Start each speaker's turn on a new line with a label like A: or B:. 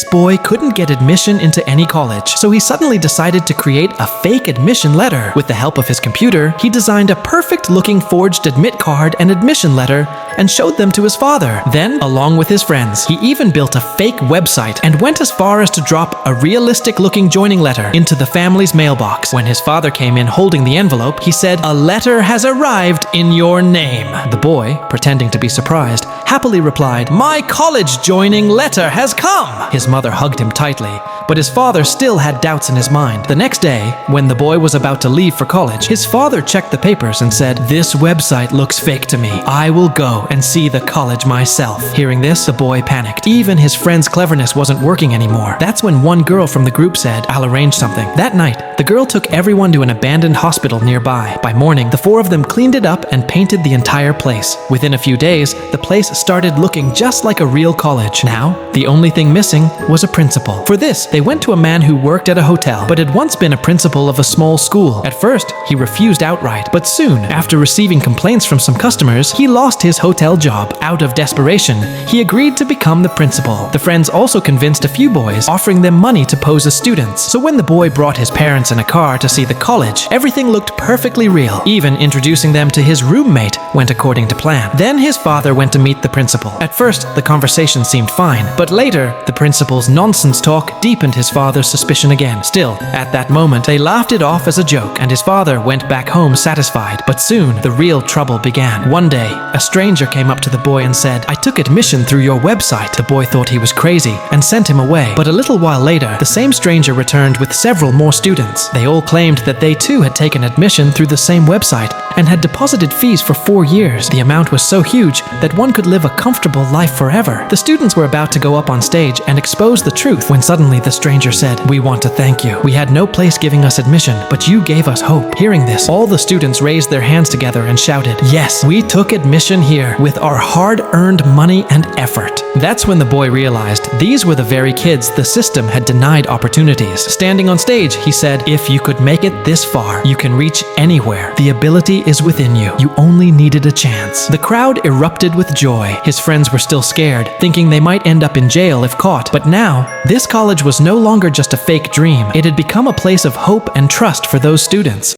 A: This boy couldn't get admission into any college, so he suddenly decided to create a fake admission letter. With the help of his computer, he designed a perfect-looking forged admit card and admission letter and showed them to his father. Then, along with his friends, he even built a fake website and went as far as to drop a realistic-looking joining letter into the family's mailbox. When his father came in holding the envelope, he said, "A letter has arrived in your name." The boy, pretending to be surprised, happily replied, "My college joining letter has come!" His mother hugged him tightly, but his father still had doubts in his mind. The next day, when the boy was about to leave for college, his father checked the papers and said, "This website looks fake to me. I will go and see the college myself." Hearing this, the boy panicked. Even his friend's cleverness wasn't working anymore. That's when one girl from the group said, "I'll arrange something." That night, the girl took everyone to an abandoned hospital nearby. By morning, the four of them cleaned it up and painted the entire place. Within a few days, the place started looking just like a real college. Now, the only thing missing was a principal. For this, they went to a man who worked at a hotel, but had once been a principal of a small school. At first, he refused outright, but soon, after receiving complaints from some customers, he lost his hotel job. Out of desperation, he agreed to become the principal. The friends also convinced a few boys, offering them money to pose as students. So when the boy brought his parents in a car to see the college, everything looked perfectly real. Even introducing them to his roommate went according to plan. Then his father went to meet the principal. At first, the conversation seemed fine, but later, the principal's nonsense talk deepened his father's suspicion again. Still, at that moment, they laughed it off as a joke, and his father went back home satisfied. But soon, the real trouble began. One day, a stranger came up to the boy and said, "I took admission through your website." The boy thought he was crazy and sent him away. But a little while later, the same stranger returned with several more students. They all claimed that they too had taken admission through the same website and had deposited fees for 4 years. The amount was so huge that one could live a comfortable life forever. The students were about to go up on stage and expose the truth when suddenly the stranger said, "We want to thank you. We had no place giving us admission, but you gave us hope." Hearing this, all the students raised their hands together and shouted, "Yes, we took admission here with our hard-earned money and effort." That's when the boy realized these were the very kids the system had denied opportunities. Standing on stage, he said, "If you could make it this far, you can reach anywhere. The ability is within you. You only needed a chance." The crowd erupted with joy. His friends were still scared, thinking they might end up in jail if caught. But now, this college was no longer just a fake dream. It had become a place of hope and trust for those students.